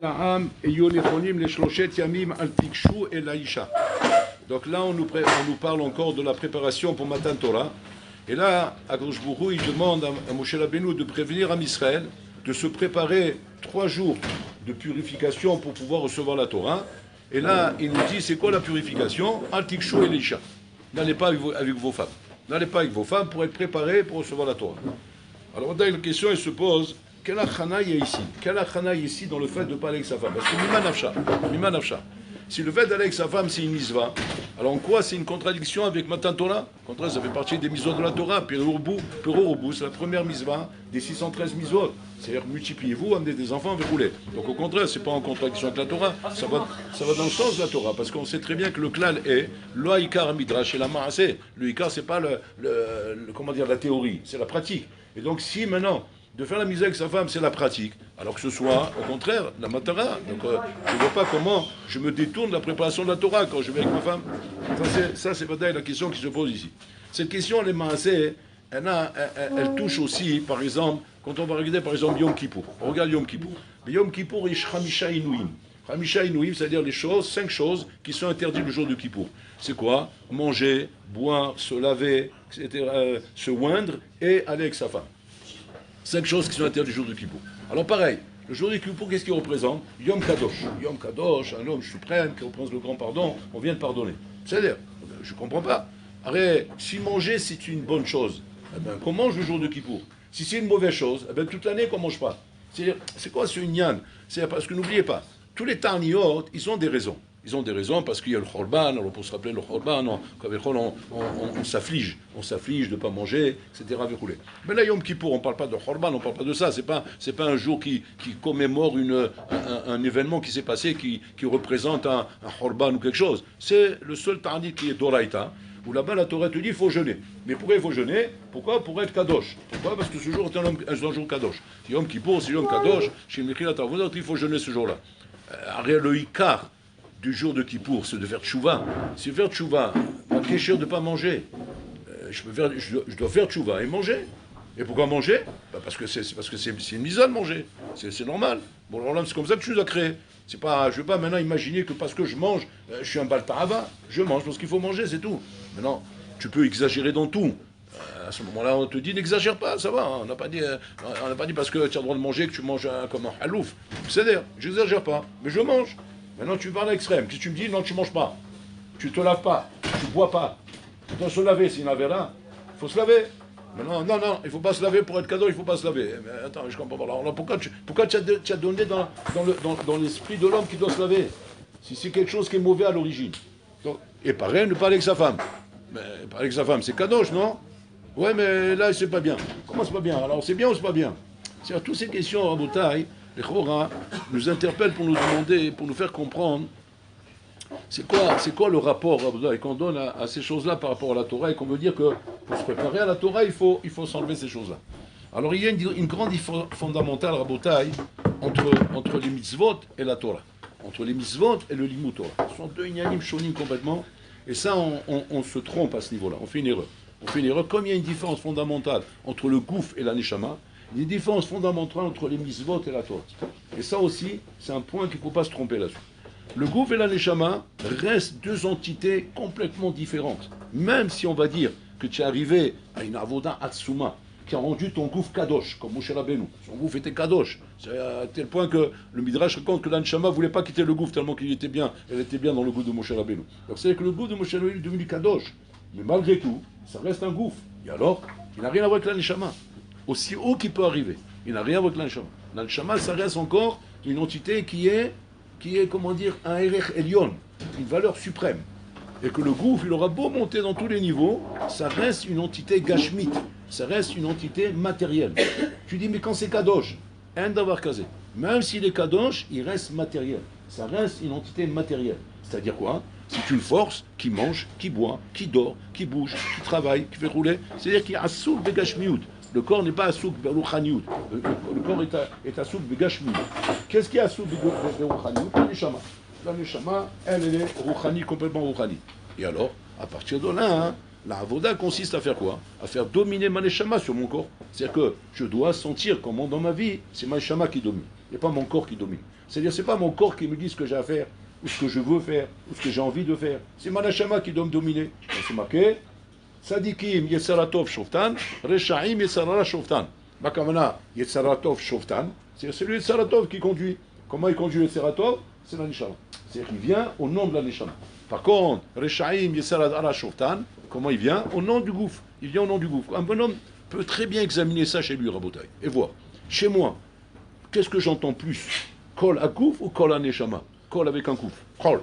Donc là, on nous parle encore de la préparation pour Matan Torah. Et là, Akadosh Baruch Hu, il demande à Moshe Rabbeinu de prévenir Am Israël de se préparer 3 jours de purification pour pouvoir recevoir la Torah. Et là, il nous dit, c'est quoi la purification? Al Tikshu et l'Isha. N'allez pas avec vos femmes. N'allez pas avec vos femmes pour être préparés pour recevoir la Torah. Alors, la question, elle se pose, quel achana il y a ici? Quel achana il y a ici dans le fait de ne pas aller avec sa femme? Parce que Mima Nafsha. Si le fait d'aller avec sa femme, c'est une misva, alors en quoi c'est une contradiction avec Matan Torah? Au contraire, ça fait partie des misvot de la Torah. Perourou, c'est la première misva des 613 misvot. C'est-à-dire, multipliez-vous, amenez des enfants, vous roulez. Donc au contraire, c'est pas en contradiction avec la Torah. Ça va dans le sens de la Torah, parce qu'on sait très bien que le klal est lo ikar midrash et la ma'aseh. Le ikar, c'est pas comment dire, la théorie, c'est la pratique. Et donc si maintenant de faire la misère avec sa femme, c'est la pratique, alors que ce soit, au contraire, la matara. Donc, je ne vois pas comment je me détourne de la préparation de la Torah quand je vais avec ma femme. Ça, c'est la question qui se pose ici. Cette question, elle est maasée, elle touche aussi, par exemple, quand on va regarder, par exemple, Yom Kippour. On regarde Yom Kippour. Mais Yom Kippour, il y a Chamisha Inouim. Chamisha Inouim, c'est-à-dire 5 choses qui sont interdites le jour de Kippour. C'est quoi? Manger, boire, se laver, etc., se oindre et aller avec sa femme. 5 choses qui sont interdites le jour de Kippour. Alors pareil, le jour de Kippour, qu'est-ce qu'il représente? Yom Kadosh. Yom Kadosh, un homme suprême qui représente le grand pardon, on vient de pardonner. C'est-à-dire, je ne comprends pas. Arrête, si manger c'est une bonne chose, eh bien qu'on mange le jour de Kippour. Si c'est une mauvaise chose, eh bien toute l'année qu'on ne mange pas. C'est quoi ce Inyan? C'est parce que n'oubliez pas, tous les Tarniot, ils ont des raisons. Ils ont des raisons parce qu'il y a le Khorban, alors pour se rappeler le Khorban, on s'afflige de ne pas manger, etc. Mais là, Yom Kippour, on ne parle pas de Khorban, on ne parle pas de ça. C'est pas un jour qui commémore un événement qui s'est passé, qui représente un Khorban ou quelque chose. C'est le seul Tarnit qui est Doraïta, où là-bas la Torah te dit qu'il faut jeûner. Mais pourquoi il faut jeûner? Pourquoi? Pour être Kadosh. Pourquoi? Parce que ce jour est un jour Kadosh. Yom Kippour, c'est Yom Kadosh, chez Mechilat Avodat, il faut jeûner ce jour-là. Le Ikar du jour de Kippour, c'est de faire tchouva. C'est faire tchouva, pas kécher de ne pas manger. Je dois faire tchouva et manger. Et pourquoi manger? Parce que c'est une mise à manger. C'est normal. Bon, alors là, c'est comme ça que tu nous as créé. Je ne veux pas maintenant imaginer que parce que je mange, je suis un baltarava. Je mange parce qu'il faut manger, c'est tout. Maintenant, tu peux exagérer dans tout. À ce moment-là, on te dit n'exagère pas, ça va. Hein. On n'a pas dit parce que tu as le droit de manger que tu manges comme un halouf. C'est-à-dire, j'exagère pas, mais je mange. Maintenant, tu parles à l'extrême. Si tu me dis, non, tu ne manges pas, tu ne te laves pas, tu ne bois pas, tu dois se laver, c'est une avéra, il faut se laver. Maintenant, non, il ne faut pas se laver pour être cadeau, il ne faut pas se laver. Mais attends, je comprends pas. Alors, pourquoi tu as donné dans l'esprit de l'homme qui doit se laver? Si c'est quelque chose qui est mauvais à l'origine. Et pareil, ne pas aller avec sa femme. Mais parler avec sa femme, c'est kadosh, non? Ouais, mais là, c'est pas bien. Comment c'est pas bien? Alors, c'est bien ou c'est pas bien? C'est-à-dire, toutes ces questions, à Boutaï, les Chora nous interpellent pour nous demander, pour nous faire comprendre c'est quoi le rapport qu'on donne à ces choses-là par rapport à la Torah et qu'on veut dire que pour se préparer à la Torah, il faut s'enlever ces choses-là. Alors il y a une grande différence fondamentale, Rabotai, entre les mitzvot et la Torah. Entre les mitzvot et le limut Torah. Ce sont deux inyanim shonim complètement, et ça on se trompe à ce niveau-là, on fait une erreur. Comme il y a une différence fondamentale entre le gouf et la neshama, il y a une différence fondamentale entre les mitzvot et la Torah. Et ça aussi, c'est un point qu'il ne faut pas se tromper là-dessus. Le gouf et la neshama restent deux entités complètement différentes. Même si on va dire que tu es arrivé à une avoda atsuma, qui a rendu ton gouf kadosh, comme Moshe Rabbeinu. Son gouf était kadosh. C'est à tel point que le Midrash raconte que la neshama ne voulait pas quitter le gouf, tellement elle était bien dans le gouf de Moshe Rabbeinu. Donc c'est que le gouf de Moshe Rabbeinu est devenu kadosh. Mais malgré tout, ça reste un gouf. Et alors, il n'a rien à voir avec la neshama. Aussi haut qu'il peut arriver. Il n'a rien à voir avec l'anshama. L'anshama, ça reste encore une entité qui est, comment dire, un erech elion, une valeur suprême. Et que le gouf, il aura beau monter dans tous les niveaux, ça reste une entité gashmit, ça reste une entité matérielle. Tu dis, mais quand c'est kadosh, un d'avoir kazé. Même s'il est kadosh, il reste matériel. Ça reste une entité matérielle. C'est-à-dire quoi? C'est une force qui mange, qui boit, qui dort, qui bouge, qui travaille, qui fait rouler. C'est-à-dire qu'il y a assouk begashmiut. Le corps n'est pas assouk beruchaniut. Le corps est assouk begashmiut. Qu'est-ce qui est assouk beruchaniut? La neshama. La neshama, elle est ruchani, complètement ruchani. Et alors, à partir de là, la avoda consiste à faire quoi? À faire dominer ma neshama sur mon corps. C'est-à-dire que je dois sentir comment dans ma vie, c'est ma neshama qui domine, et pas mon corps qui domine. C'est-à-dire, c'est pas mon corps qui me dit ce que j'ai à faire, ou ce que je veux faire, ou ce que j'ai envie de faire. C'est ma neshama qui doit me dominer. C'est marqué, Sadikim Yetzaratov Shoftan, Reshaim Yetzarara Shoftan. Makamana Yetzaratov Shoftan, c'est celui de Saratov qui conduit. Comment il conduit Yetzaratov? C'est la neshama. C'est-à-dire qu'il vient au nom de la neshama. Par contre, Reshaim Yetzarara Shoftan, comment il vient? Au nom du gouffre. Il vient au nom du gouffre. Un bonhomme peut très bien examiner ça chez lui, Rabotai, et voir. Chez moi, qu'est-ce que j'entends plus? Kol à gouffre ou kol à neshama? Kol avec un gouffre. Kol.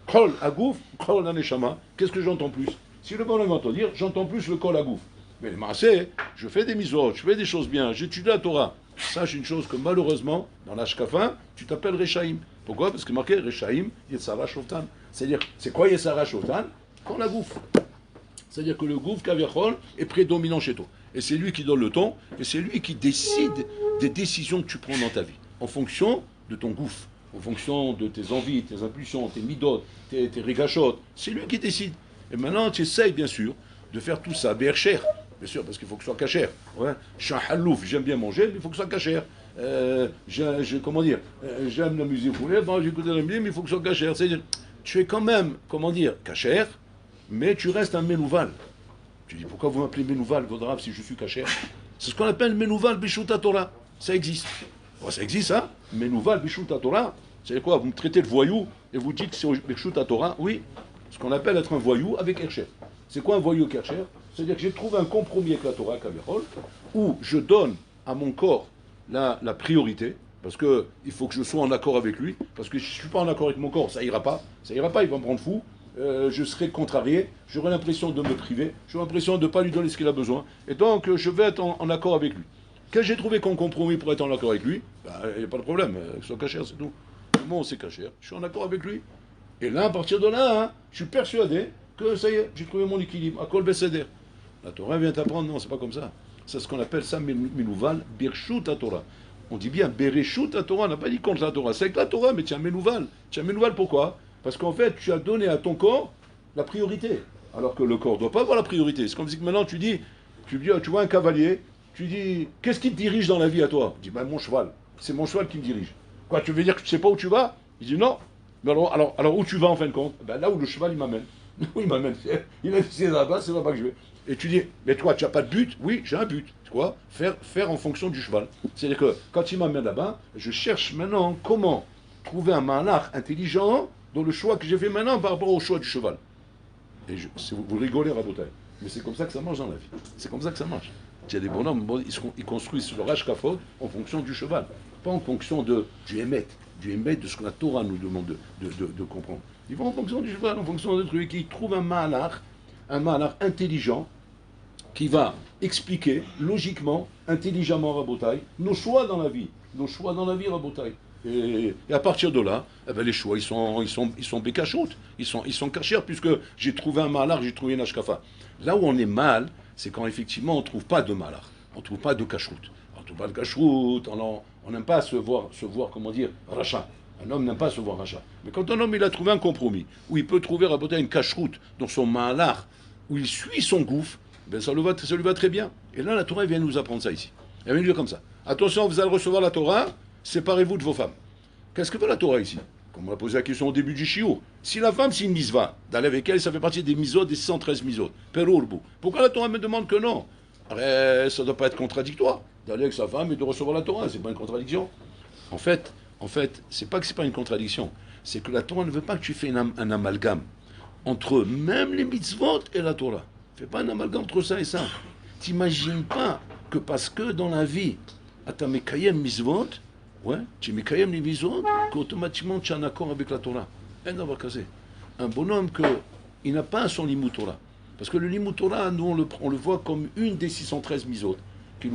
Kol à gouffre, kol à neshama. Qu'est-ce que j'entends plus? Si le bonhomme entend dire, j'entends plus le kol à gouffre. Mais le maasé, je fais des misotes, je fais des choses bien, j'étudie la Torah. Sache une chose que malheureusement, dans l'Ashkafin, tu t'appelles Reshaim. Pourquoi? Parce que marqué Reshaim, Yetzara Shoftan. C'est-à-dire, c'est quoi Yetzara Shoftan? Kol à gouffre. C'est-à-dire que le gouffre Kaviachol est prédominant chez toi. Et c'est lui qui donne le ton, et c'est lui qui décide des décisions que tu prends dans ta vie, en fonction de ton gouffre, en fonction de tes envies, tes impulsions, tes midot, tes régachotes. C'est lui qui décide. Et maintenant, tu essayes, bien sûr, de faire tout ça, bercher, bien sûr, parce qu'il faut que ce soit cachère. Ouais. Je suis un halouf, j'aime bien manger, mais il faut que ce soit cachère. Comment dire, j'aime la musique, j'écoute la musique, mais il faut que ce soit cachère. C'est-à-dire, tu es quand même, comment dire, cachère, mais tu restes un menouval. Tu dis, pourquoi vous m'appelez menouval, Vodrav, si je suis cachère? C'est ce qu'on appelle menouval bishuta Torah. Ça existe. Bon, ça existe, hein? Menouval bishuta Torah. C'est quoi? Vous me traitez de voyou et vous dites que c'est bishuta Torah? Oui. Ce qu'on appelle être un voyou avec Ercher. C'est quoi un voyou avec Ercher? C'est-à-dire que j'ai trouvé un compromis avec la Torah, Kavirol, où je donne à mon corps la priorité, parce qu'il faut que je sois en accord avec lui, parce que si je ne suis pas en accord avec mon corps, ça ira pas, il va me rendre fou. Je serai contrarié, j'aurai l'impression de me priver, j'aurai l'impression de ne pas lui donner ce qu'il a besoin, et donc je vais être en accord avec lui. Quel j'ai trouvé comme compromis pour être en accord avec lui? Il n'y a pas de problème, que soit cachère, c'est tout. Moi, c'est cachère, je suis en accord avec lui. Et là, à partir de là, je suis persuadé que ça y est, j'ai trouvé mon équilibre, à Kol Beseder. La Torah vient t'apprendre, non, c'est pas comme ça. C'est ce qu'on appelle ça, Menouval, Birshut à Torah. On dit bien Bereshut à Torah, on n'a pas dit contre la Torah, c'est avec la Torah, mais tiens, Menouval. Tiens, Menouval, pourquoi? Parce qu'en fait, tu as donné à ton corps la priorité. Alors que le corps ne doit pas avoir la priorité. C'est comme si maintenant tu vois un cavalier, tu dis, qu'est-ce qui te dirige dans la vie à toi? Il dit, ben mon cheval. C'est mon cheval qui me dirige. Quoi, tu veux dire que tu ne sais pas où tu vas? Il dit, non. Mais alors où tu vas en fin de compte? Ben là où le cheval il m'amène. Où il m'amène? Il a dit, c'est là-bas, c'est là-bas que je vais. Et tu dis, mais toi, tu n'as pas de but? Oui, j'ai un but. C'est quoi? Faire en fonction du cheval. C'est-à-dire que quand il m'amène là-bas, je cherche maintenant comment trouver un malach intelligent dans le choix que j'ai fait maintenant par rapport au choix du cheval. Et vous rigolez, Rabotai, mais c'est comme ça que ça marche dans la vie. C'est comme ça que ça marche. Il y a des bonhommes, ils construisent leur Ashkafot en fonction du cheval, pas en fonction du émet, de ce que la Torah nous demande de comprendre. Ils vont en fonction du cheval, en fonction de trucs. Ils trouvent un malach intelligent qui va expliquer logiquement, intelligemment, Rabotai, nos choix dans la vie. Rabotai. Et à partir de là, les choix, ils sont bécachoutes, ils sont cachers, puisque j'ai trouvé un malach, j'ai trouvé une ashkafa. Là où on est mal, c'est quand effectivement on ne trouve pas de malach, on ne trouve pas de cachoute. On ne trouve pas de cachoute, on n'aime pas se voir, comment dire, rachat. Un homme n'aime pas se voir rachat. Mais quand un homme il a trouvé un compromis, où il peut trouver à une cachoute dans son malach, où il suit son gouffre, ben ça lui va très bien. Et là, la Torah vient nous apprendre ça ici. Elle vient nous dire comme ça. Attention, vous allez recevoir la Torah, séparez-vous de vos femmes. Qu'est-ce que veut la Torah ici? Comme on a posé la question au début du shiur. Si la femme, c'est une misva, d'aller avec elle, ça fait partie des misot, des 113 misot. Perurbu. Pourquoi la Torah me demande que non? Ça ne doit pas être contradictoire d'aller avec sa femme et de recevoir la Torah. C'est pas une contradiction. En fait, c'est pas que c'est pas une contradiction. C'est que la Torah ne veut pas que tu fasses un amalgame entre même les mitzvot et la Torah. Fais pas un amalgame entre ça et ça. T'imagines pas que parce que dans la vie, tu mekayem mitzvot, ouais, tu mekayem les mitzvot, qu'automatiquement tu es en accord avec la Torah. Un bonhomme il n'a pas son limut Torah. Parce que le limut Torah, nous on le voit comme une des 613 mitzvot. Il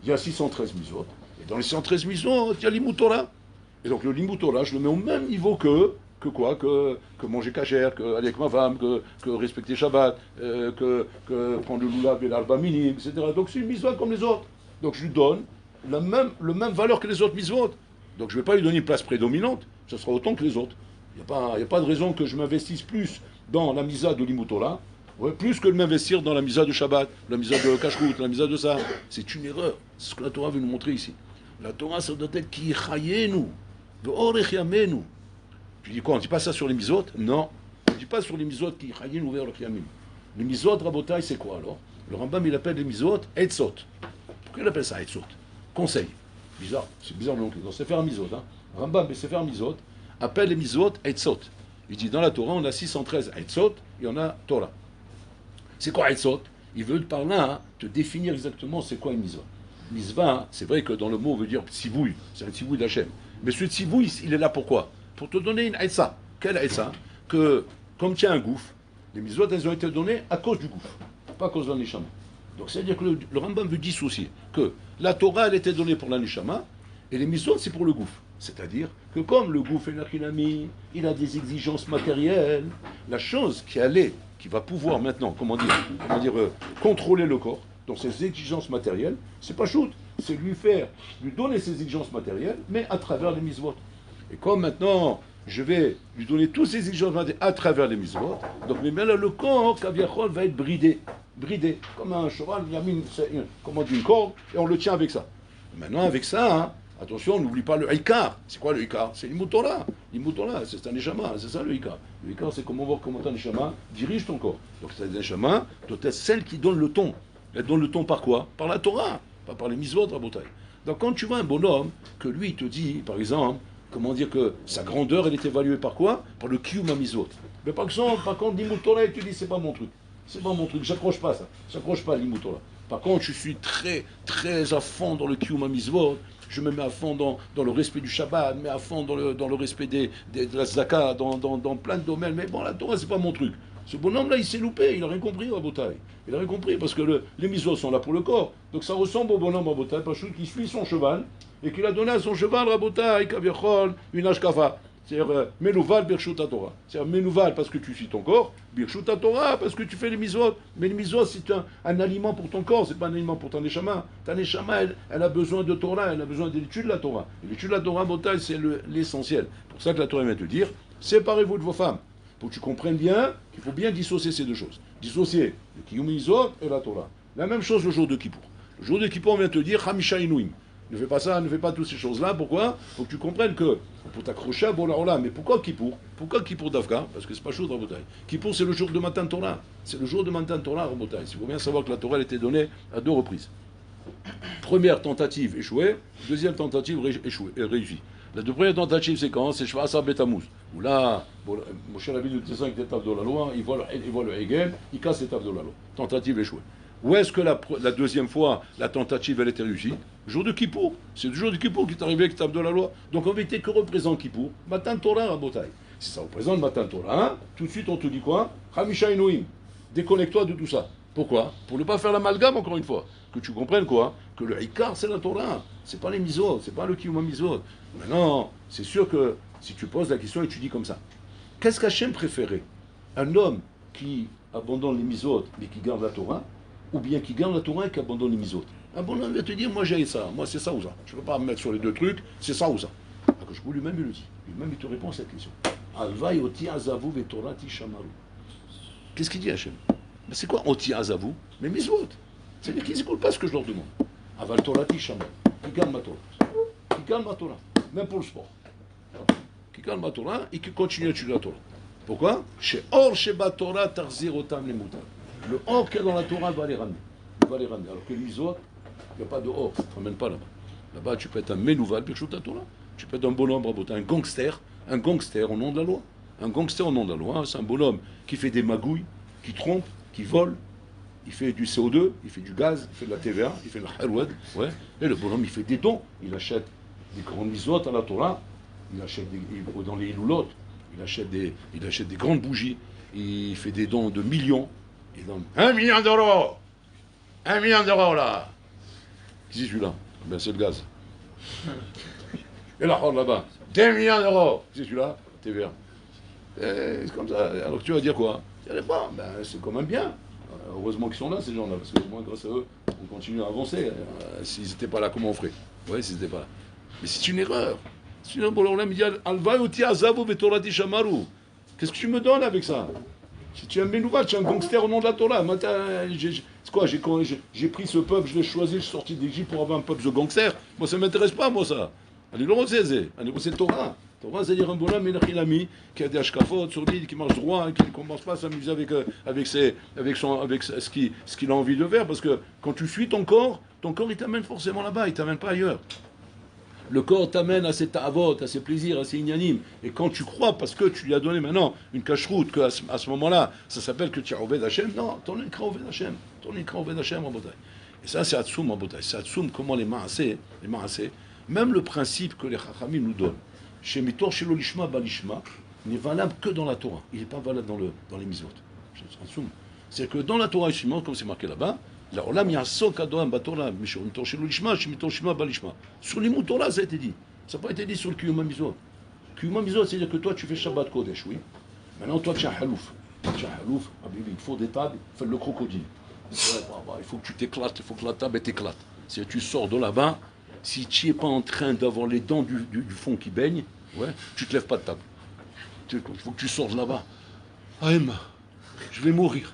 y a 613 mitzvot. Et dans les 613 mitzvot, il y a limut Torah. Et donc le limut Torah, je le mets au même niveau que manger cachère, que aller avec ma femme, que respecter Shabbat, que prendre le lulav et l'arba minim, etc. Donc c'est une mitzvah comme les autres. Donc je lui donne le même valeur que les autres mitzvot. Donc je ne vais pas lui donner une place prédominante, ce sera autant que les autres. Il n'y a pas de raison que je m'investisse plus dans la mitzvah de l'Limut Torah, plus que de m'investir dans la mitzvah de Shabbat, la mitzvah de Kashrut, la mitzvah de ça. C'est une erreur. C'est ce que la Torah veut nous montrer ici. La Torah, ça doit être qui nous. Ve'orech yamenu. Tu dis quoi, on ne dit pas ça sur les misot? Non. On ne dit pas sur les misot qui chayin ou ve'orech yamenu. Les misot, rabotai, c'est quoi alors? Le Rambam, il appelle les misot etzot. Pourquoi il appelle ça etzot? Conseil. Bizarre, c'est bizarre le nom qu'il c'est faire un misot. Hein. Rambam, mais c'est faire un misot, appelle les misot etzot. Il dit dans la Torah, on a 613 etzot et on a Torah. C'est quoi etzot? Il veut par là te définir exactement c'est quoi une misot. Misva, c'est vrai que dans le mot, on veut dire tzivouille, c'est un tzivouille d'Hachem. Mais ce tzivouille, il est là pourquoi? Pour te donner une etza. Quelle etza? Que, comme tu as un gouffre, les misot, elles ont été données à cause du gouffre, pas à cause d'un neshama. Donc c'est-à-dire que le Rambam veut dissocier que la Torah, elle était donnée pour la neshama, et les misot, c'est pour le gouffre. C'est-à-dire que comme le gouffre est l'achilami, il a des exigences matérielles, la chose qui va pouvoir maintenant, contrôler le corps, dans ses exigences matérielles, c'est pas shoot, c'est lui donner ses exigences matérielles, mais à travers les misvot. Et comme maintenant, je vais lui donner toutes ses exigences matérielles à travers les misvot, donc mais là, le corps, Kaviachol, va être bridé, comme un cheval, il y a mis une corde, et on le tient avec ça. Maintenant, avec ça, hein, attention, on n'oublie pas le Ikar. C'est quoi le Ikar? C'est l'Imutora. L'Imutora, c'est un Neshama, c'est ça le Ikar. Le Ikar, c'est comment voir comment un Neshama dirige ton corps. Donc, c'est un Neshama doit être celle qui donne le ton. Elle donne le ton par quoi? Par la Torah, pas par les misvot, rabotai. Donc quand tu vois un bonhomme, que lui il te dit, par exemple, comment dire que sa grandeur, elle est évaluée par quoi? Par le kiyum misvot. Mais par exemple, par contre, l'Imutora, tu dis, c'est pas mon truc. C'est pas mon truc, j'accroche pas ça. J'accroche pas l'Imutora. Par contre, je suis très, très à fond dans le kiyum misvot. Je me mets à fond dans le respect du Shabbat, mais à fond dans le respect de la Zaka, dans plein de domaines. Mais bon, la Torah, c'est pas mon truc. Ce bonhomme-là, il s'est loupé, il n'a rien compris à Botaï. Il n'a rien compris, parce que les misos sont là pour le corps. Donc ça ressemble au bonhomme à Botaï, parce qu'il suit son cheval, et qu'il a donné à son cheval, à Botaï, Kaviachol, une ashkafa. C'est-à-dire, Menouval, Birshut Torah. C'est-à-dire, Menouval parce que tu suis ton corps, Birshut Torah parce que tu fais les misos. Mais les misos, c'est un aliment pour ton corps, c'est pas un aliment pour ton neshama. Ta neshama, elle a besoin de Torah, elle a besoin de l'étude de la Torah. Et l'étude de la Torah, Botaï, c'est l'essentiel. C'est pour ça que la Torah vient te dire, séparez-vous de vos femmes. Pour que tu comprennes bien qu'il faut bien dissocier ces deux choses. Dissocier le Kiyum Mizot et la Torah. La même chose le jour de Kippour. Le jour de Kippour, on vient te dire Hamisha Inouim. Ne fais pas ça, ne fais pas toutes ces choses-là. Pourquoi? Pour que tu comprennes que, pour t'accrocher à Bola, mais pourquoi Kippour? Pourquoi Kippour d'Afghan? Parce que c'est pas chaud de Rabotai. Kippour, c'est le jour de Matan Torah. C'est le jour de Matan Torah, Rabotai. Il faut bien savoir que la Torah elle était donnée à 2 reprises. Première tentative échouée, deuxième tentative réussie. La première tentative, c'est quand? C'est Shvasa Betamuz. Où là, Moshe Rabbeinu descend avec l'étape de la loi, il voit le Hegel, il casse l'étape de la loi. Tentative échouée. Où est-ce que la deuxième fois, la tentative, elle était réussie? Le jour de Kippour. C'est le jour de Kippour qui est arrivé avec l'étape de la loi. Donc en vérité, que représente Kippour? Matan Torah, Rabotai. Si ça représente Matan Torah, hein, tout de suite on te dit quoi? Hamisha Inouim. Déconnecte-toi de tout ça. Pourquoi? Pour ne pas faire l'amalgame, encore une fois. Que tu comprennes quoi? Que le Ikar, c'est la Torah. C'est pas les misos, c'est pas le Kiyum misot. Maintenant, c'est sûr que si tu poses la question et tu dis comme ça, qu'est-ce qu'Hachem préférait? Un homme qui abandonne les misot mais qui garde la Torah, ou bien qui garde la Torah et qui abandonne les misot? Un bon homme va te dire, moi j'ai ça, moi c'est ça ou ça. Je ne peux pas me mettre sur les deux trucs, c'est ça ou ça. Alors que lui-même il le dit. Lui-même il te répond à cette question. Alvaï oti azavu vetorati shamaru. Qu'est-ce qu'il dit Hachem? Ben, c'est quoi oti azavu? Mais misot. C'est-à-dire qu'ils n'écoutent pas ce que je leur demande. Aval torati shamaru. Qui garde ma Torah. Qui garde ma Torah. Même pour le sport. Qui garde ma Torah et qui continue à étudier la Torah. Pourquoi? Chez Or, chez Batora, Tarzir, Otam, les moutons. Le or qu'il y a dans la Torah va les ramener. Il va les ramener. Alors que le misot, il n'y a pas de or. Ça ne te ramène pas là-bas. Là-bas, tu peux être un Menouval, Birshut Torah. Tu peux être un bonhomme, un gangster au nom de la loi. Un gangster au nom de la loi, c'est un bonhomme qui fait des magouilles, qui trompe, qui vole. Il fait du CO2, il fait du gaz, il fait de la TVA, il fait de la haroued, ouais. Et le bonhomme, il fait des dons. Il achète des grandes misotes à la Torah, il achète dans les iloulotes, il achète des grandes bougies, il fait des dons de millions. Il donne 1 million d'euros. 1 million d'euros là. Qui c'est celui-là? Ben c'est le gaz. Et là, là-bas, 2 millions d'euros. Qui c'est celui-là? TVA. C'est comme ça. Alors tu vas dire quoi? Tu vas dire, bon, ben, c'est quand même bien. Heureusement qu'ils sont là, ces gens-là, parce que moi, grâce à eux, on continue à avancer. S'ils n'étaient pas là, comment on ferait? Oui, s'ils n'étaient pas là. Mais c'est une erreur. C'est une erreur pour l'homme. Il dit Alvaïoti Azavo Vetorati Shamaru. Qu'est-ce que tu me donnes avec ça? Si tu es un Menouval, tu es un gangster au nom de la Torah. C'est quoi? J'ai pris ce peuple, je l'ai choisi, je suis sorti d'Égypte pour avoir un peuple de gangsters. Moi, ça ne m'intéresse pas, moi, ça. אני לא רוצה את זה, אני רוצה תורה. Torah, c'est-à-dire un bonhomme Menachilami qui a des ashkafot solide, qui marche droit, qui ne commence pas à s'amuser avec ce qu'il a envie de faire, parce que quand tu suis ton corps il t'amène forcément là-bas, il t'amène pas ailleurs. Le corps t'amène à ses ta'avot, à ses plaisirs, à ses ignanim. Et quand tu crois, parce que tu lui as donné maintenant une cache-route, qu'à ce moment-là, ça s'appelle que tu as Oved Hashem, non, ton écran Oved Hashem, en bataille. Et ça, c'est Atsoum en bataille. C'est Atsoum comment les maasé, même le principe que les Chachamim nous donnent, chez Mitor Shelo Lishma Balishma, n'est valable que dans la Torah. Il n'est pas valable dans les Mizvot. C'est que dans la Torah, comme c'est marqué là-bas, l'Olam Yasok Adoam Batorah, Mitor Shelo Lishma, Mitor Shema Balishma. Sur les mots Torah, ça a été dit. Ça n'a pas été dit sur le Kiyuma Mizvot. Kiyuma Mizvot, c'est-à-dire que toi, tu fais Shabbat Kodesh, oui. Maintenant, toi, tu as un halouf. Il faut des tables, fais le crocodile. Il faut que tu t'éclates, il faut que la table t'éclate. Si tu sors de là-bas, si tu n'es pas en train d'avoir les dents du fond qui baignent, ouais, tu ne te lèves pas de table. Il faut que tu sortes là-bas. Aïm, je vais mourir.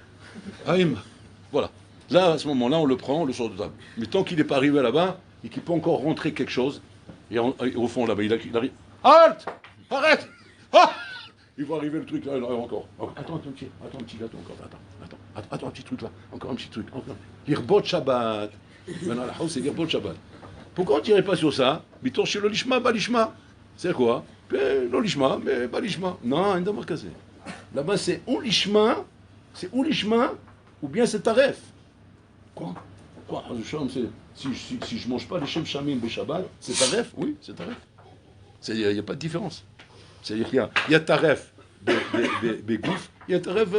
Aïm. Voilà. Là, à ce moment-là, on le prend, on le sort de table. Mais tant qu'il n'est pas arrivé là-bas, et qu'il peut encore rentrer quelque chose, et au fond là-bas, il arrive. Halte! Arrête! Ah! Il va arriver le truc là, encore. Attends un petit gâteau encore. Attends, un petit truc là. Encore un petit truc. L'Irbot Shabbat. Maintenant, la house, c'est l'Irbot Shabbat. Pourquoi on ne tirait pas sur ça? Mitor chez l'olishma, balishma. C'est quoi? L'olishma, mais balishma. Non, un d'abord cassé. Là-bas, c'est olishma, ou bien c'est taref. Quoi? Si je ne mange pas les shem shamim be Shabbat, c'est taref? Oui, c'est taref. Il n'y a pas de différence. C'est-à-dire qu'il y a taref begouf, il y a taref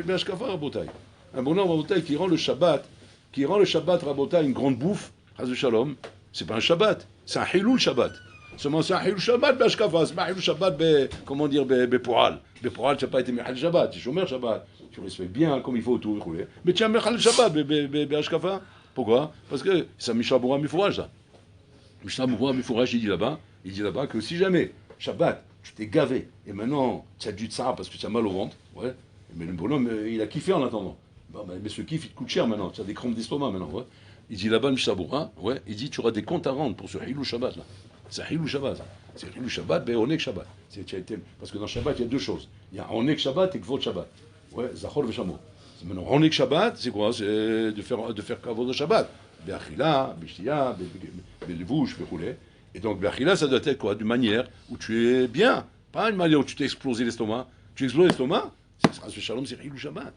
beashkafa rabotai. Un bonhomme rabotai qui rend le Shabbat rabotai une grande bouffe, Chaz Shalom, c'est pas un Shabbat, c'est un Hilul Shabbat. Seulement c'est un Hilul Shabbat beashkafa, c'est pas un Hilul Shabbat beporal. Beporal, tu n'as pas été Mechal Shabbat, tu es Shomer Shabbat, tu respectes bien comme il faut tout, mais tu as Mechal Shabbat beashkafa. Pourquoi? Parce que c'est un Mishnah Berurah Mifouraj, ça. Mishnah Berurah Mifouraj, il dit là-bas que si jamais Shabbat, tu t'es gavé, et maintenant tu as du tsara parce que tu as mal au ventre, ouais, mais le bonhomme, il a kiffé en attendant. Bon, mais ce kiff, il te coûte cher maintenant, tu as des crampes d'estomac maintenant, ouais. Il dit là-bas, Mishnah Berurah, ouais, il dit tu auras des comptes à rendre pour ce Hilul Shabbat là. C'est un Hilul Shabbat. C'est Hilul Shabbat, ben Onek Shabbat. Parce que dans Shabbat, il y a deux choses. Il y a Onek Shabbat et Kvod Shabbat. Ouais, Zachor Veshamo. Maintenant, Onek Shabbat, c'est quoi? C'est de faire Kavod Shabbat. Be'achila, Bishtia, Be'levouche, Be'roulé. Et donc, Be'achila, ça doit être quoi? D'une manière où tu es bien. Pas une manière où tu t'es explosé l'estomac. Tu exploses l'estomac, c'est Shalom, c'est Hilul Shabbat.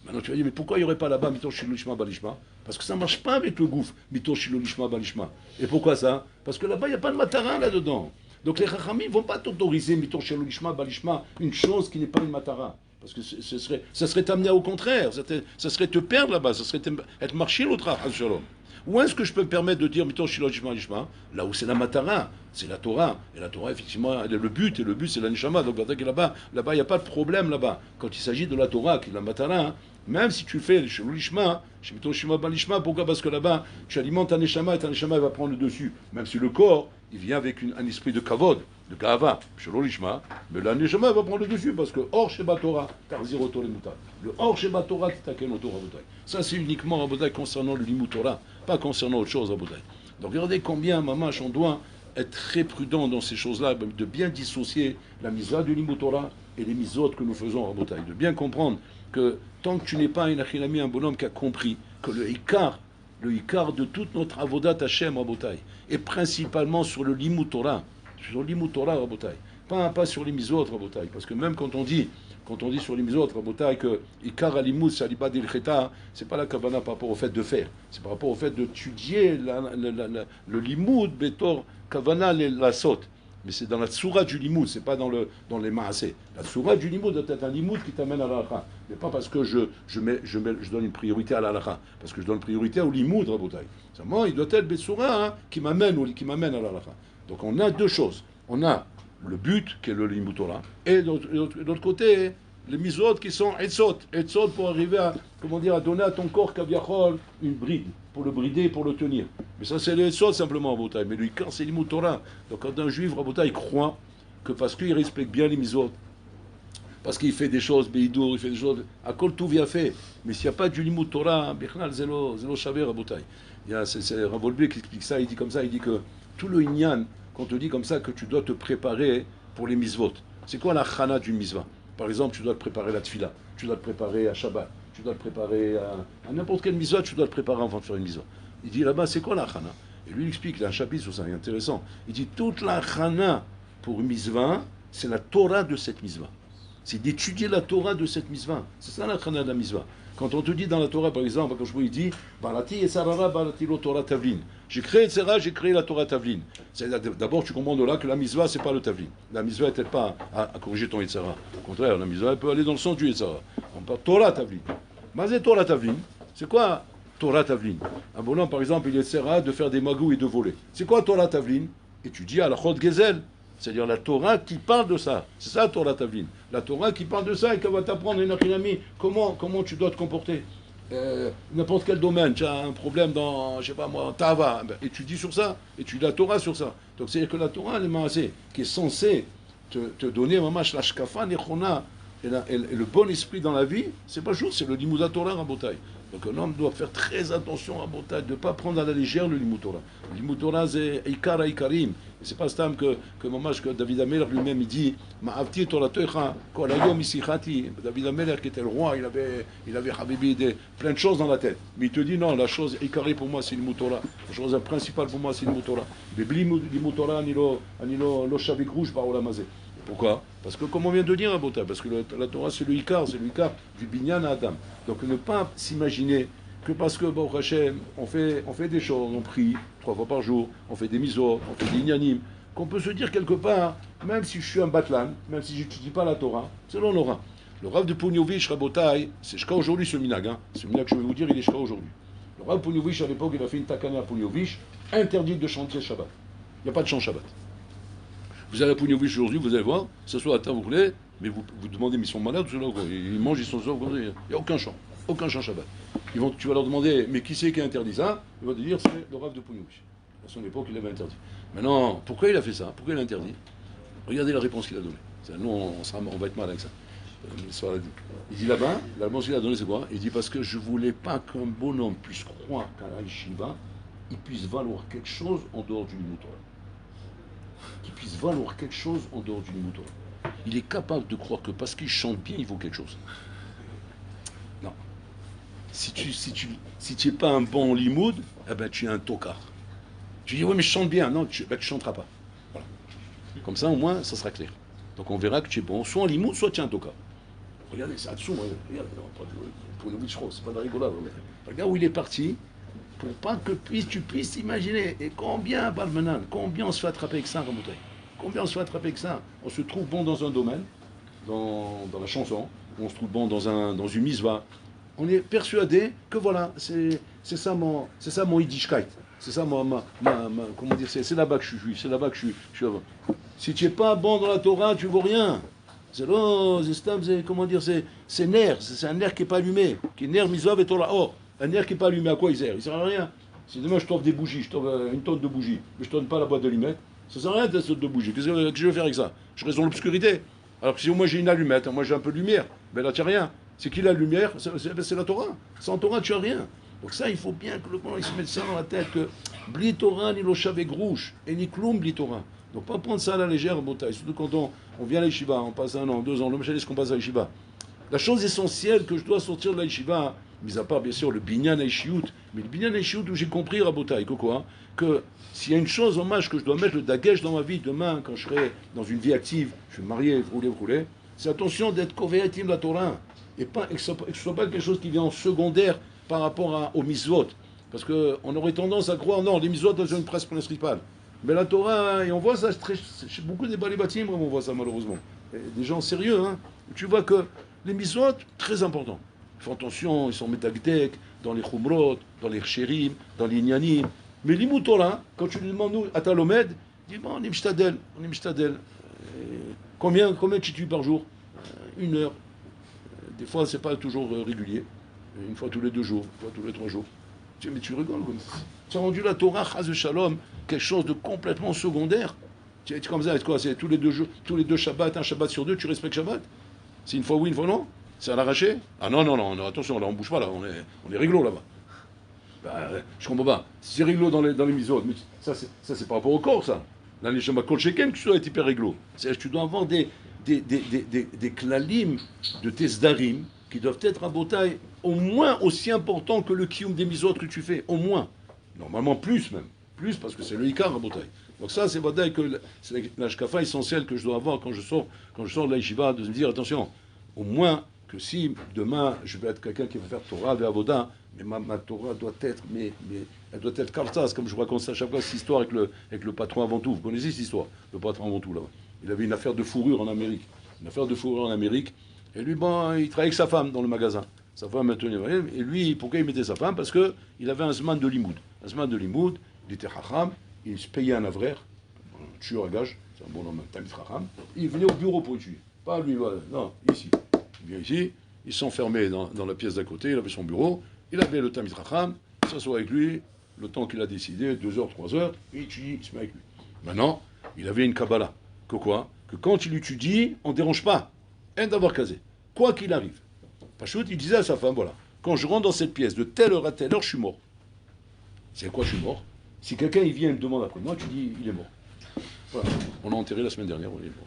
Maintenant, tu vas dire, mais pourquoi il n'y aurait pas là-bas Mito Shilo Lishma Balishma? Parce que ça ne marche pas avec le gouffre, Mito Shilo Lishma Balishma. Et pourquoi ça? Parce que là-bas, il n'y a pas de matarin là-dedans. Donc les Chachamim ne vont pas t'autoriser Mito Shilo Lishma Balishma, une chose qui n'est pas une matara. Parce que ça serait t'amener au contraire, ça serait te perdre là-bas, ça serait être marché l'autre à Shalom. Où est-ce que je peux me permettre de dire Mito Shilo Lishma Balishma? Là où c'est la matara, c'est la Torah. Et la Torah, effectivement, le but c'est la Neshama. Donc là-bas, il n'y a pas de problème là-bas. Quand il s'agit de la Torah, qui est la matara, hein, même si tu fais chez l'Ishma, chez Mito Shima Balishma, pourquoi? Parce que là-bas, tu alimentes un Neshama et ta Neshama va prendre le dessus. Même si le corps, il vient avec un esprit de kavod, de Gahava, chez l'Ishma, mais la Neshama va prendre le dessus parce que hors Sheba Torah, Tarzir Oto le Mutal. Le hors Sheba Torah, Titaken Oto Rabotai. Ça, c'est uniquement Rabotai concernant le Limut Torah, pas concernant autre chose Rabotai. Donc regardez combien, mamash, on doit être très prudent dans ces choses-là, de bien dissocier la misa du Limut Torah et les misotes que nous faisons Rabotai. De bien comprendre que tant que tu n'es pas un bonhomme qui a compris que le Ikar de toute notre avodat Hashem Rabotai est principalement sur le Limut Torah, Rabotai, pas sur les misot Rabotai, parce que même quand on dit sur les misot Rabotai que Ikar alimut saliba d'ilcheta, c'est pas la kavana par rapport au fait de faire, c'est par rapport au fait d'étudier le limud betor kavana la sot. Mais c'est dans la tsura du limoud, c'est pas dans les maasé. La tsura du limoud doit être un limoud qui t'amène à l'alakha. Mais pas parce que je donne une priorité à l'alakha. Parce que je donne priorité au limoud, rabotai. Seulement, il doit être betsura, hein, qui m'amène à l'alakha. Donc on a deux choses. On a le but, qui est le limoud Torah, et de l'autre côté, les misot qui sont etzot. Etzot pour arriver à donner à ton corps kaviachol une bride. Pour le brider, pour le tenir. Mais ça, c'est le Etzot simplement, Rabotai. Mais lui, quand c'est l'Limut Torah, donc quand un juif, Rabotai, croit que parce qu'il respecte bien les misot, parce qu'il fait des choses, Beidour, il fait des choses, à Kol tout vient fait. Mais s'il n'y a pas du Limut Torah, Bechnal, Zélo Shaver, Rabotai. C'est Rav Wolbe qui explique ça, il dit comme ça, il dit que tout le Inyan qu'on te dit comme ça que tu dois te préparer pour les mitzvot. C'est quoi la chana d'une mitzvah? Par exemple, tu dois te préparer à la tfila, tu dois te préparer à Shabbat, tu dois te préparer à n'importe quelle mitzvah, tu dois te préparer avant de faire une mitzvah. Il dit là-bas, c'est quoi la chana? Et lui, il explique, il a un chapitre sur ça, il est intéressant. Il dit, toute la chana pour une mitzvah, c'est la Torah de cette mitzvah. C'est d'étudier la Torah de cette mitzvah. C'est ça la chana de la mitzvah. Quand on te dit dans la Torah, par exemple, quand je vous dis, Balati et Sarara, Balati lo Torah Tavlin. J'ai créé Tzera, j'ai créé la Torah Tavlin. D'abord, tu comprends de là que la mitzvah, c'est pas le Tavlin. La mitzvah n'est pas à corriger ton Yetzara. Au contraire, la mitzvah, elle peut aller dans le sens du Yetzara. On parle Torah Tavlin. Mais c'est Torah Tavlin. C'est quoi Torah Tavlin? Un bonhomme, par exemple, il essaiera de faire des magouilles et de voler. C'est quoi Torah Tavlin? Étudier à la Chod Gezel. C'est-à-dire la Torah qui parle de ça. C'est ça, Torah Tavlin. La Torah qui parle de ça et qui va t'apprendre, comment tu dois te comporter. N'importe quel domaine, tu as un problème dans, je sais pas moi, Tava, étudie sur ça, étudie la Torah sur ça. Donc c'est-à-dire que la Torah, elle est qui est censée te donner, mamash, la shkafa, nechona, et le bon esprit dans la vie, c'est pas juste, c'est le limud Torah Rabotai. Donc un homme doit faire très attention à Rabotai, de ne pas prendre à la légère le limud Torah. Le limud Torah, c'est Ikar Ikarim. Et c'est pas stam que David Ameler lui-même, il dit Ma'avti Torah Toecha, Kolayom Isichati. David Ameler, qui était le roi, il avait Habibi, plein de choses dans la tête. Mais il te dit non, la chose Ikari pour moi, c'est le limud Torah. La chose principale pour moi, c'est le limud Torah. Mais limud Torah, ni lo shavik rouge par Olamazé. Pourquoi? Parce que, comme on vient de dire, parce que la Torah, c'est le Ikar du Binyan à Adam. Donc, ne pas s'imaginer que parce que, bon, Hachem, on fait des choses, on prie 3 fois par jour, on fait des misos, on fait des inyanim, qu'on peut se dire quelque part, même si je suis un batlan, même si je n'étudie pas la Torah, c'est l'on aura. Le Rav de Poniovich, Rabotai, c'est jusqu'à aujourd'hui ce minag. Ce minag que je vais vous dire, il est jusqu'à aujourd'hui. Le Rav Poniovich, à l'époque, il a fait une takana à Poniovich, interdit de chanter Shabbat. Il n'y a pas de chant Shabbat. Vous allez à Poniovich aujourd'hui, vous allez voir, ce soit à table, vous voulez, mais vous demandez, mais ils sont malades, ils mangent, ils sont sorts, il n'y a aucun chant Shabbat. Tu vas leur demander, mais qui c'est qui a interdit ça? Ils vont te dire, c'est le Rav de Poniovich. À son époque, il avait interdit. Maintenant, pourquoi il a fait ça? Pourquoi il a interdit? Regardez la réponse qu'il a donnée. Nous, on va être mal avec ça. Il dit là-bas, la réponse qu'il a donnée, c'est quoi? Il dit, parce que je ne voulais pas qu'un bonhomme puisse croire qu'à la yeshiva, il puisse valoir quelque chose en dehors du limud Torah. Qu'il puisse valoir quelque chose en dehors du limud Torah. Il est capable de croire que parce qu'il chante bien, il vaut quelque chose. Non. Si tu n'es pas un bon limoud, eh ben, tu es un tokar. Tu dis, oui, mais je chante bien. Non, tu ne chanteras pas. Voilà. Comme ça, au moins, ça sera clair. Donc, on verra que tu es bon, soit en limoud, soit tu es un tokar. Regardez, c'est Hatsum. Regarde, pour le Wichro, c'est pas de la rigolade. Regarde où il est parti, pour pas que tu puisses imaginer. Et combien, Balmanan, combien on se fait attraper avec ça, Ramoutaï? Combien on se fait attraper avec ça? On se trouve bon dans un domaine, dans la chanson, on se trouve bon dans une misva. On est persuadé que voilà, c'est ça mon Yiddishkeit. C'est ça comment dire, c'est là-bas que je suis juif, c'est là-bas que je suis avant. Si tu n'es pas bon dans la Torah, tu ne vaux rien. C'est là, comment dire, c'est nerf, c'est un nerf qui n'est pas allumé. Qui est nerf misva et Torah. Oh, un nerf qui n'est pas allumé, à quoi il sert? Il ne sert à rien. Si demain je t'offre des bougies, je t'offre une tonne de bougies, mais je ne te donne pas la boîte d'allumettes, ça ne sert à rien cette tonne de bougies. Qu'est-ce que je vais faire avec ça? Je reste dans l'obscurité. Alors que si moi j'ai une allumette, moi j'ai un peu de lumière, ben là tu n'as rien. C'est qui la lumière? C'est la Torah. Sans Torah, tu n'as rien. Donc ça, il faut bien que le monde se mette ça dans la tête, que bli Torah ni lo shavek rouge, et ni kloum bli Torah. Donc pas prendre ça à la légère, Botaï. Surtout quand on vient à l'Yeshiva, on passe 1 an, 2 ans, le machin, est-ce qu'on passe à l'Yeshiva? La chose essentielle que je dois sortir de la Yeshiva, mis à part bien sûr le binyan haïchiout, mais le binyan haïchiout où j'ai compris, Rabotai, que s'il y a une chose en match que je dois mettre le dagesh dans ma vie demain, quand je serai dans une vie active, je vais me marier, rouler, c'est attention d'être kovéatim la Torah, et que ce ne soit pas quelque chose qui vient en secondaire par rapport aux mitzvot. Parce qu'on aurait tendance à croire, non, les mitzvot sont une presse principale. Mais la Torah, et on voit ça chez beaucoup des balibatim, on voit ça malheureusement. Et des gens sérieux, hein. Tu vois que les mitzvot, très importants. Ils font attention, ils sont métagdek, dans les chumrot, dans les chérim, dans les inyanim. Mais l'imut Torah, quand tu lui demandes, nous, à Talomed, il dit, bon, on est mshtadel. Combien tu tues par jour? 1 heure. Des fois, c'est pas toujours régulier. Une fois tous les 2 jours, une fois tous les 3 jours. Mais tu rigoles, tu as rendu la Torah, chaz shalom, quelque chose de complètement secondaire. Tu es comme ça, c'est quoi? C'est tous les 2 jours, tous les 2 Shabbats, un Shabbat sur 2, tu respectes Shabbat? C'est une fois oui, une fois non? C'est à l'arraché? Ah non, attention, là on bouge pas, là, on est réglo là-bas. Bah, je comprends pas. Si c'est réglo dans les misos, mais ça c'est par rapport au corps, ça. Là, les gens kol sheken que tu dois être hyper réglo. C'est-à-dire que tu dois avoir des klalim de tes zdarim qui doivent être à botaille au moins aussi important que le kiyum des misotes que tu fais. Au moins. Normalement, plus même. Plus parce que c'est le ikar à botaille. Donc ça, c'est botaille que c'est l'ashkafa essentiel que je dois avoir quand je sors de la yeshiva, de me dire, attention, au moins que si demain je vais être quelqu'un qui va faire Torah et Avoda, mais ma Torah doit être, mais elle doit être kartas, comme je raconte ça à chaque fois, cette histoire avec le patron avant tout. Vous connaissez cette histoire, le patron avant tout là-bas. Il avait une affaire de fourrure en Amérique. Et lui, bon, il travaillait avec sa femme dans le magasin. Sa femme maintenant, et lui, pourquoi il mettait sa femme? Parce qu'il avait un zman de limoud. Un zman de limoud, il était chacham, il se payait un avraire, un tueur à gage, c'est un bon homme, un tamid chacham. Il venait au bureau pour étudier. Pas lui, voilà, non, ici. Il vient ici, il s'enfermait dans la pièce d'à côté, il avait son bureau, il avait le tamid chacham, il s'assoit avec lui, le temps qu'il a décidé, 2 heures, 3 heures, il étudie, il se met avec lui. Maintenant, il avait une kabbalah. Que quoi? Que quand il étudie, on ne dérange pas. Un d'avoir casé. Quoi qu'il arrive. Pachout, il disait à sa femme, voilà, quand je rentre dans cette pièce, de telle heure à telle heure, je suis mort. C'est quoi, je suis mort? Si quelqu'un il vient et me demande après moi, tu dis, il est mort. Voilà. On l'a enterré la semaine dernière, on est mort.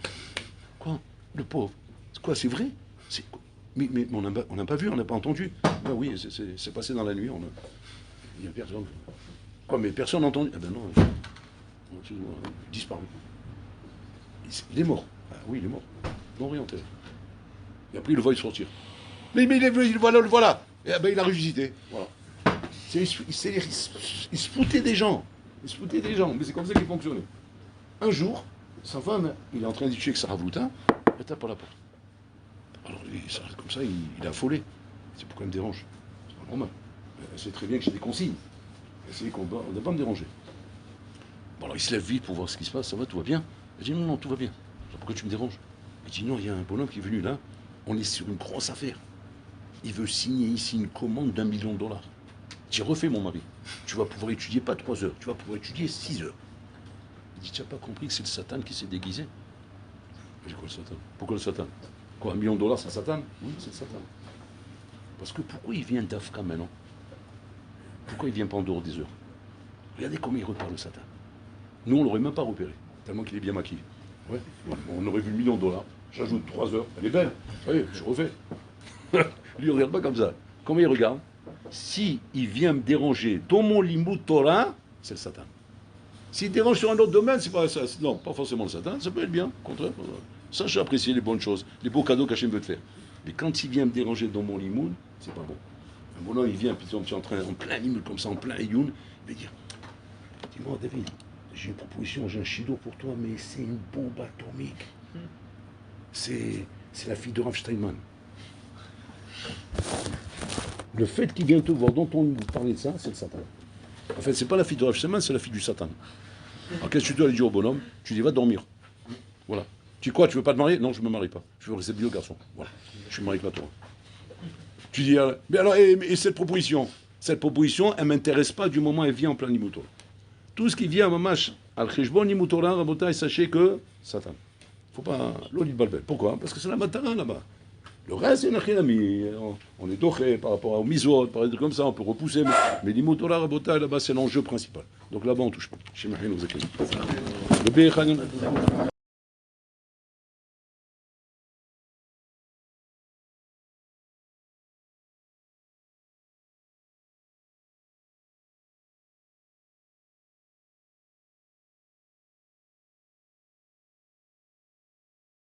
Quoi? Le pauvre. C'est quoi, c'est vrai? Mais on n'a pas vu, on n'a pas entendu. Ben oui, c'est passé dans la nuit, il n'y a personne. Quoi, mais personne n'a entendu? Eh ben non, disparu. Il est mort. Ah oui, il est mort. Non, rien enterré. Et après, il le voit sortir. Mais il le voilà. Et ben, il a ressuscité. Voilà. Il se foutait des gens. Mais c'est comme ça qu'il fonctionnait. Un jour, sa femme, il est en train d'étudier avec Sarah Vloutin, elle tape à la porte. Alors, comme ça, il est affolé. C'est pourquoi il me dérange. C'est pas normal. Elle sait très bien que j'ai des consignes. Elle sait qu'on ne doit pas me déranger. Bon, alors, il se lève vite pour voir ce qui se passe. Ça va, tout va bien? Elle dit non, tout va bien. Pourquoi tu me déranges? Il dit non, il y a un bonhomme qui est venu là. On est sur une grosse affaire. Il veut signer ici une commande d'1 million de dollars. J'ai refait mon mari. Tu vas pouvoir étudier pas 3 heures, tu vas pouvoir étudier 6 heures. Il dit, tu n'as pas compris que c'est le Satan qui s'est déguisé? J'ai dit, quoi le Satan? Pourquoi le Satan? Quoi, 1 million de dollars, c'est le Satan? Oui, c'est le Satan. Parce que pourquoi il vient d'Afka maintenant? Pourquoi il vient pas en dehors des heures? Regardez comment il repart le Satan. Nous, on ne l'aurait même pas repéré, tellement qu'il est bien maquillé. Ouais. On aurait vu 1 million de dollars. J'ajoute 3 heures. Elle est belle. Oui, je refais. Lui, il ne regarde pas comme ça. Comment il regarde? Si il vient me déranger dans mon limud Torah, c'est le Satan. S'il dérange sur un autre domaine, c'est pas ça. Non, pas forcément le Satan. Ça peut être bien. Au contraire. Sache apprécier les bonnes choses, les beaux cadeaux qu'Hachem veut te faire. Mais quand il vient me déranger dans mon limud, c'est pas bon. Un bonhomme, il vient, puis on est en plein limud, comme ça, en plein Eyoun, il va dire, dis-moi, David, j'ai une proposition, j'ai un chido pour toi, mais c'est une bombe atomique. C'est la fille de Rav Steinman. Le fait qu'il vienne te voir, dont on parler de ça, c'est le Satan. En fait, c'est pas la fille de Rav Steinman, c'est la fille du Satan. Alors qu'est-ce que tu dois lui dire au bonhomme? Tu dis, va dormir. Voilà. Tu dis quoi, tu veux pas te marier? Non, je me marie pas. Je veux rester bio garçon. Voilà. Je me marie pas toi. Tu dis, mais alors, et cette proposition? Cette proposition, elle m'intéresse pas du moment où elle vient en plein Nimoutora. Tout ce qui vient à Mamash, al-Khishbon Nimoutora, Rabotai, sachez que Satan. Faut pas l'oli de balbel. Pourquoi? Parce que c'est la matara là-bas. Le reste, c'est nachinami. On est doché par rapport aux misot, par exemple comme ça, on peut repousser. Mais l'imotora rabotai, là-bas, c'est l'enjeu principal. Donc là-bas, on touche pas. Chez Mahine, vous